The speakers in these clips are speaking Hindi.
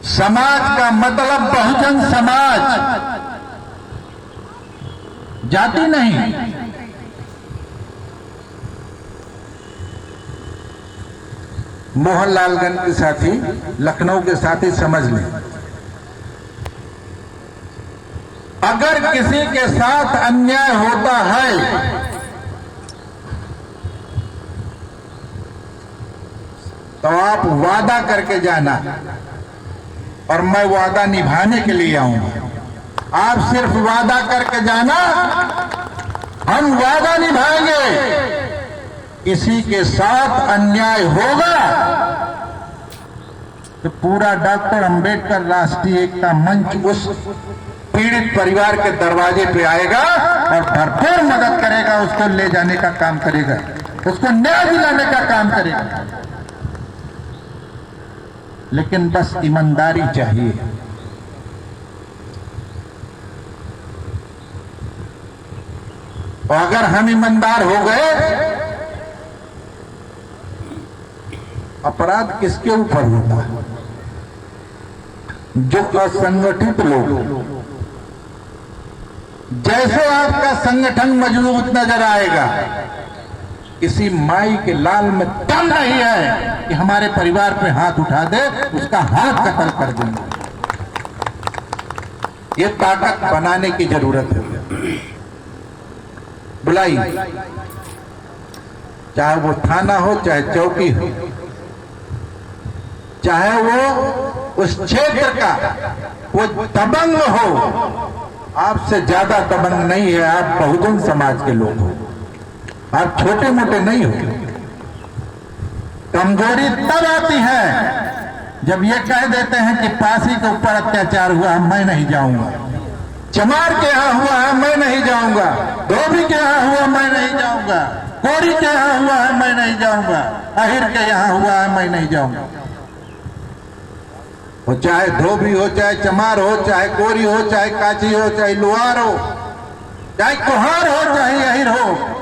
समाज का मतलब बहुजन समाज, जाति नहीं। मोहनलालगंज के साथी, लखनऊ के साथी समझ लें, अगर किसी के साथ अन्याय होता है तो आप वादा करके जाना, और मैं वादा निभाने के लिए आऊंगा। आप सिर्फ वादा करके जाना, हम वादा निभाएंगे। किसी के साथ अन्याय होगा तो पूरा डॉक्टर अंबेडकर राष्ट्रीय एकता मंच उस पीड़ित परिवार के दरवाजे पे आएगा और भरपूर मदद करेगा, उसको ले जाने का काम करेगा, उसको न्याय दिलाने का काम करेगा। लेकिन बस ईमानदारी चाहिए। और अगर हम ईमानदार हो गए, अपराध किसके ऊपर होता है? जो असंगठित लोग। जैसे आपका संगठन मजबूत नजर आएगा, किसी माई के लाल में दम नहीं है कि हमारे परिवार पे हाथ उठा दे, उसका हाथ कत्ल कर देंगे। ये ताकत बनाने की जरूरत है। बुलाई, चाहे वो थाना हो, चाहे चौकी हो, चाहे वो उस क्षेत्र का वो दबंग हो। आपसे ज्यादा दबंग नहीं है, आप बहुजन समाज के लोग हो, आप छोटे मोटे नहीं हो। कमजोरी तब आती है जब ये कह देते हैं कि पासी के ऊपर अत्याचार हुआ है, मैं नहीं जाऊंगा। चमार के यहां हुआ है, मैं नहीं जाऊंगा। धोबी के यहां हुआ, मैं नहीं जाऊंगा। कोरी के यहां हुआ है, मैं नहीं जाऊंगा। अहिर के यहां हुआ है, मैं नहीं जाऊंगा। वो चाहे धोबी हो, चाहे चमार हो, चाहे कोरी हो, चाहे काची हो, चाहे लुहार हो, चाहे कुहार हो, चाहे अहिर हो,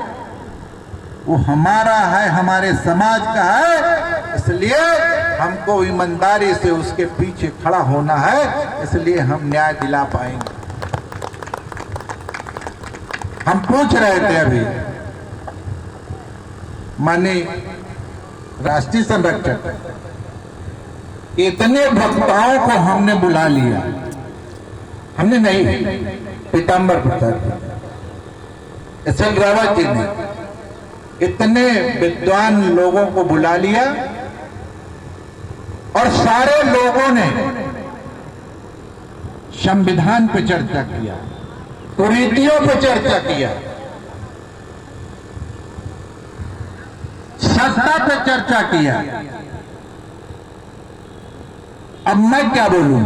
वो हमारा है, हमारे समाज का है। इसलिए हमको ईमानदारी से उसके पीछे खड़ा होना है, इसलिए हम न्याय दिला पाएंगे। हम पूछ रहे थे अभी, माननीय राष्ट्रीय संरक्षक, इतने वक्ताओं को हमने बुला लिया, हमने नहीं, पीताम्बर प्रसाद, SL रावत जी ने इतने विद्वान लोगों को बुला लिया, और सारे लोगों ने संविधान पे चर्चा किया, कुरीतियों पे चर्चा किया, सत्ता पे चर्चा किया। अब मैं क्या बोलूं?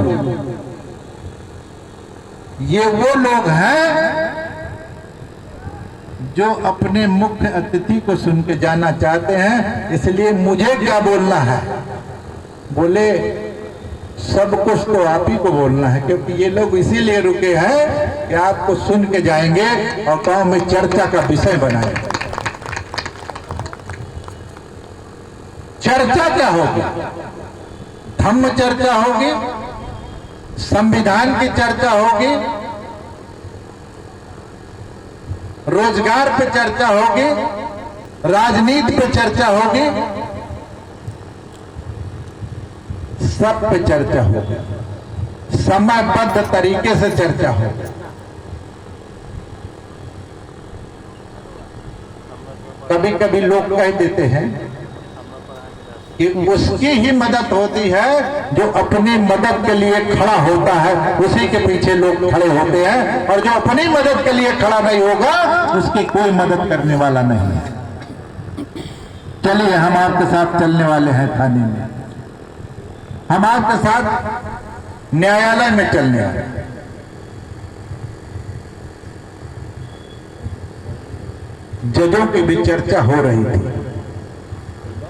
ये वो लोग हैं जो अपने मुख्य अतिथि को सुन के जाना चाहते हैं, इसलिए मुझे क्या बोलना है? बोले सब कुछ तो आप ही को बोलना है, क्योंकि ये लोग इसीलिए रुके हैं कि आपको सुन के जाएंगे और गांव में चर्चा का विषय बनाएंगे। चर्चा क्या होगी? धम्म चर्चा होगी, संविधान की चर्चा होगी, रोजगार पे चर्चा होगी, राजनीति पे चर्चा होगी, सब पे चर्चा होगी, समयबद्ध तरीके से चर्चा होगी। कभी कभी लोग कह देते हैं कि उसकी ही मदद होती है जो अपनी मदद के लिए खड़ा होता है, उसी के पीछे लोग खड़े होते हैं, और जो अपनी मदद के लिए खड़ा नहीं होगा उसकी कोई मदद करने वाला नहीं है। चलिए, हम आपके साथ चलने वाले हैं थाने में, हम आपके साथ न्यायालय में चलने वाले। जजों की भी चर्चा हो रही थी।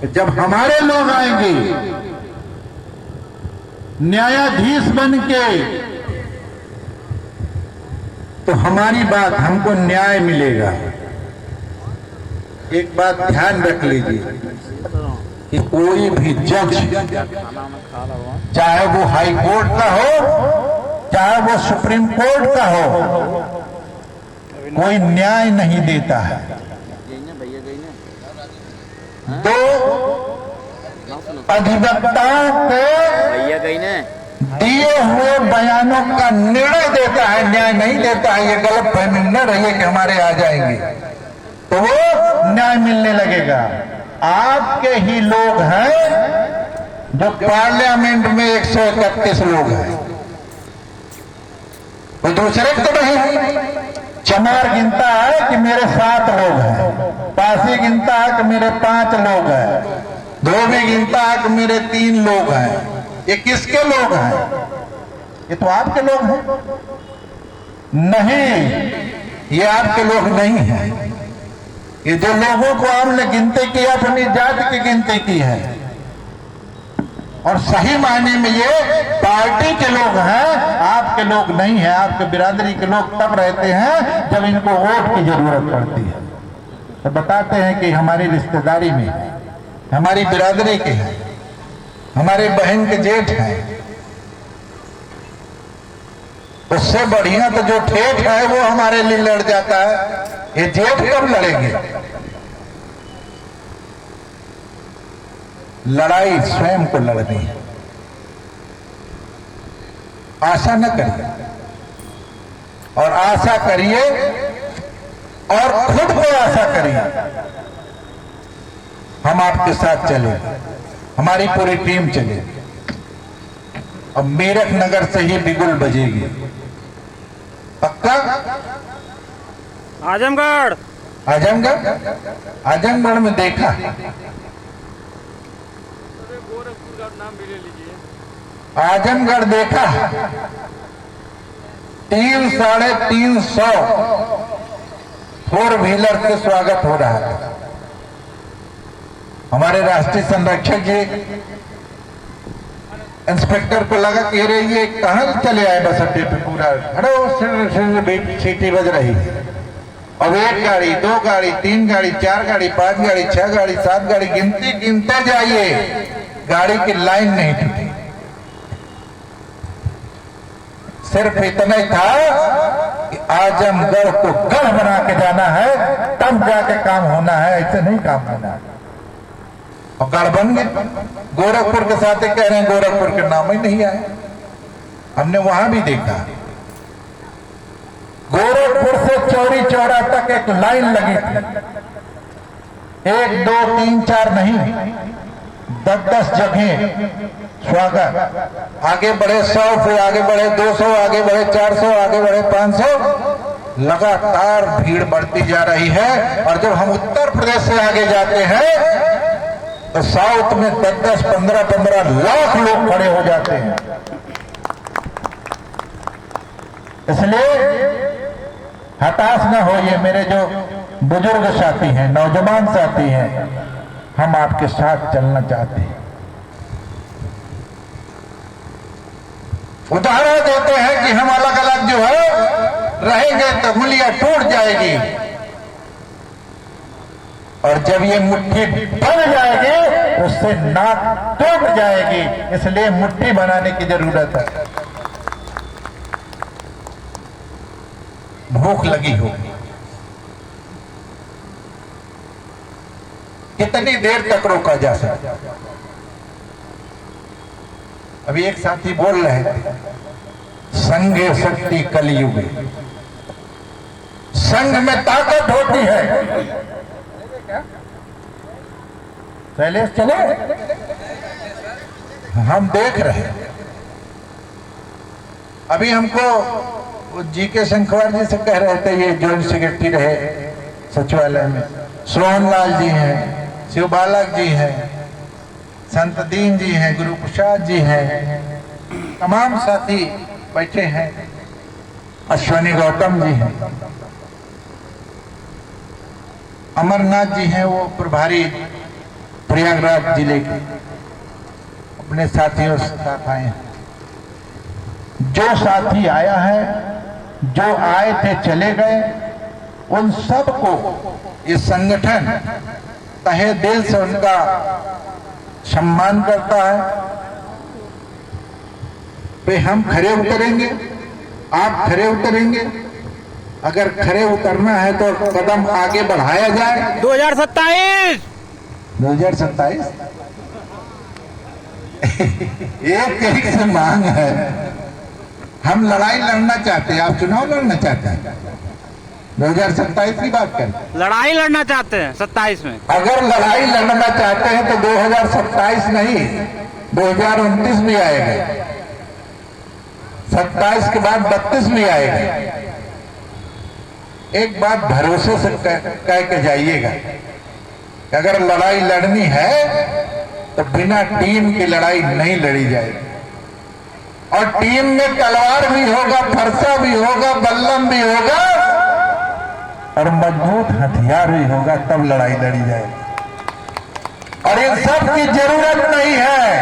जब हमारे लोग आएंगे न्यायाधीश बन के, तो हमारी बात, हमको न्याय मिलेगा। एक बात ध्यान रख लीजिए, कि कोई भी जज, चाहे वो हाई कोर्ट का हो, चाहे वो सुप्रीम कोर्ट का हो, कोई न्याय नहीं देता है। दो अधिवक्ताओं को दिए हुए बयानों का निर्णय देता है, न्याय नहीं देता है। ये गलत फहमी न रही कि हमारे आ जाएंगे तो वो न्याय मिलने लगेगा। आपके ही लोग हैं जो पार्लियामेंट में 131 लोग हैं, कोई दूसरे तो नहीं। चमार गिनता है कि मेरे 7 लोग हैं, पासी गिनता है कि मेरे 5 लोग हैं, धोबी गिनता है कि मेरे 3 लोग हैं। ये किसके लोग हैं? ये तो आपके लोग हैं। नहीं, ये आपके लोग नहीं हैं। ये जो लोगों को हमने गिनती की, अपनी जाति की गिनती की है, और सही मायने में ये पार्टी के लोग हैं, आपके लोग नहीं हैं। आपके बिरादरी के लोग तब रहते हैं जब इनको वोट की जरूरत पड़ती है, तो बताते हैं कि हमारी रिश्तेदारी में है, हमारी बिरादरी के हैं, हमारे बहन के जेठ हैं। उससे बढ़िया तो जो ठेठ है वो हमारे लिए लड़ जाता है। ये जेठ कब लड़ेंगे? लड़ाई स्वयं को लड़नी है। आशा न करिए, और आशा करिए और खुद को आशा करिए। हम आपके साथ चलेंगे, हमारी पूरी टीम चलेगी। अब मेरठ नगर से ही बिगुल बजेगी, पक्का। आजमगढ़, आजमगढ़ में देखा, नाम भी ले लीजिए। आजमगढ़ देखा 300-350 4 व्हीलर से स्वागत हो रहा है। हमारे राष्ट्रीय संरक्षक जी इंस्पेक्टर को लगा कि अरे ये कहां चले आए बस अड्डे पे, पूरा खड़े सीटी बज रही है। अब 1 गाड़ी, 2 गाड़ी, 3 गाड़ी, 4 गाड़ी, 5 गाड़ी, 6 गाड़ी, 7 गाड़ी, गिनते जाइए, गाड़ी की लाइन नहीं टूटी। सिर्फ इतना ही था कि आजमगढ़ को गढ़ बना के जाना है, तब जाके काम होना है, ऐसे नहीं काम होना है। और गढ़ बन गए। गोरखपुर के साथ कह रहे हैं, गोरखपुर के नाम ही नहीं आए। हमने वहां भी देखा, गोरखपुर से चौरी चौरा तक एक लाइन लगी थी, 1, 2, 3, 4 नहीं, 10-10 जगह स्वागत। आगे बढ़े 100, फिर आगे बढ़े 200, आगे बढ़े 400, आगे बढ़े 500, लगातार भीड़ बढ़ती जा रही है। और जब हम उत्तर प्रदेश से आगे जाते हैं तो साउथ में 10-10, 15-15 लाख लोग खड़े हो जाते हैं। इसलिए हताश न होइए मेरे जो बुजुर्ग साथी हैं, नौजवान साथी हैं, हम आपके साथ चलना चाहते हैं। उदाहरण देते हैं कि हम अलग अलग जो है रहेंगे तो उंगलियां टूट जाएगी, और जब ये मुट्ठी बन जाएगी उससे नाक टूट जाएगी। इसलिए मुट्ठी बनाने की जरूरत है। भूख लगी होगी, कितनी देर तक रोका जा सकता? अभी एक साथी बोल रहे थे, संघे शक्ति कलयुग, संघ में ताकत होती है। शैलेश चले, हम देख रहे हैं। अभी हमको जीके शंखवार जी से कह रहे थे, ये जॉइंट सेक्रेटरी रहे सचिवालय में, सोहनलाल जी हैं, शिव बालक जी हैं, संत दीन जी हैं, गुरु प्रसाद जी हैं, तमाम साथी बैठे हैं, अश्वनी गौतम जी हैं, अमरनाथ जी हैं, वो प्रभारी प्रयागराज जिले के, अपने साथियों के साथ आए हैं। जो साथी आया है, जो आए थे चले गए, उन सबको इस संगठन तहे दिल से उनका सम्मान करता है, पे हम खरे उतरेंगे, आप खरे उतरेंगे। अगर खरे उतरना है तो कदम आगे बढ़ाया जाए। 2027 एक से मांग है। हम लड़ाई लड़ना चाहते हैं, आप चुनाव लड़ना चाहते हैं। 2027 की बात करें, लड़ाई लड़ना चाहते हैं 27 में। अगर लड़ाई लड़ना चाहते हैं तो 2027 नहीं, 2029 भी आएगा, 27 के बाद 32 भी आएगा। एक बात भरोसे से कह के जाइएगा कि अगर लड़ाई लड़नी है तो बिना टीम की लड़ाई नहीं लड़ी जाएगी। और टीम में तलवार भी होगा, फरसा भी होगा, बल्लम भी होगा और मजबूत हथियार भी होगा, तब लड़ाई लड़ी जाएगी। और इन सब की जरूरत नहीं है,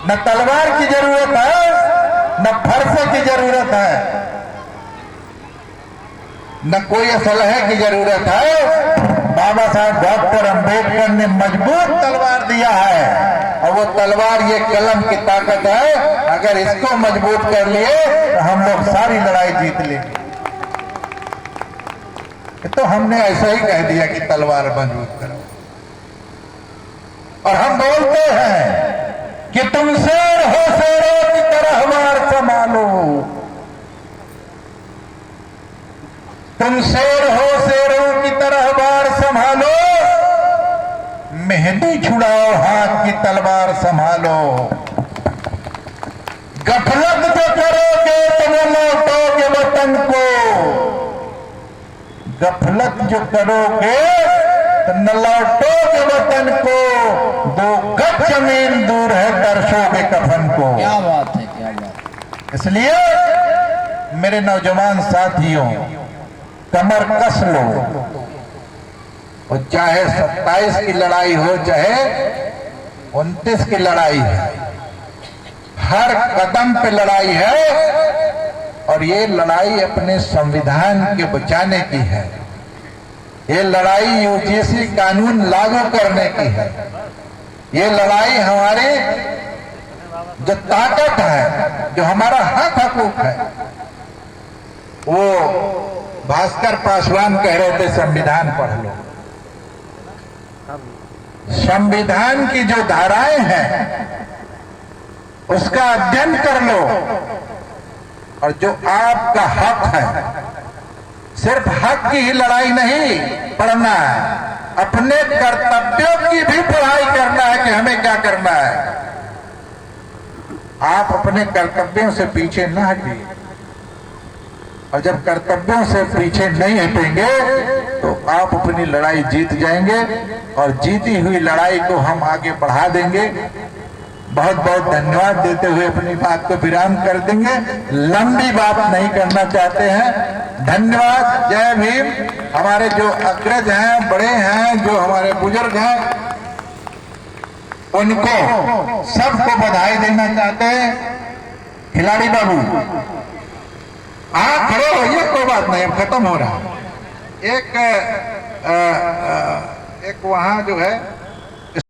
न तलवार की जरूरत है, न फरसे की जरूरत है, न कोई असलहे की जरूरत है। बाबा साहब डॉक्टर अंबेडकर ने मजबूत तलवार दिया है और वो तलवार ये कलम की ताकत है। अगर इसको मजबूत कर लिए तो हम लोग सारी लड़ाई जीत लेंगे। तो हमने ऐसा ही कह दिया कि तलवार मजबूत करो। और हम बोलते हैं कि तुम शेर हो, शेरों की तरह वार संभालो। तुम शेर हो, शेरों की तरह वार संभालो। मेहंदी छुड़ाओ, हाथ की तलवार संभालो। गफलत जो करोगे तो न लौटोगे वतन को। गफलत जो करोगे तो न लौटोगे वतन को। 2 गज जमीन दूर है, तरसोगे कफन को। क्या बात है, क्या बात। इसलिए मेरे नौजवान साथियों, कमर कस लो। और चाहे 27 की लड़ाई हो, चाहे 29 की लड़ाई है, हर कदम पे लड़ाई है। और ये लड़ाई अपने संविधान के बचाने की है। ये लड़ाई यूजीसी कानून लागू करने की है। ये लड़ाई हमारी जो ताकत है, जो हमारा हक हकूक है, वो भास्कर पासवान कह रहे थे संविधान पढ़ लो। संविधान की जो धाराएं हैं उसका अध्ययन कर लो। और जो आपका हक है, सिर्फ हक की ही लड़ाई नहीं पढ़ना है, अपने कर्तव्यों की भी पढ़ाई करना है कि हमें क्या करना है। आप अपने कर्तव्यों से पीछे न हटिए। और जब कर्तव्यों से पीछे नहीं हटेंगे तो आप अपनी लड़ाई जीत जाएंगे। और जीती हुई लड़ाई को हम आगे बढ़ा देंगे। बहुत बहुत धन्यवाद देते हुए अपनी बात को विराम कर देंगे। लंबी बात नहीं करना चाहते हैं। धन्यवाद। जय भीम। हमारे जो अग्रज हैं, बड़े हैं, जो हमारे बुजुर्ग हैं, उनको सबको बधाई देना चाहते हैं। खिलाड़ी बाबू खड़े होइए, कोई बात नहीं, अब खत्म हो रहा। एक वहां जो है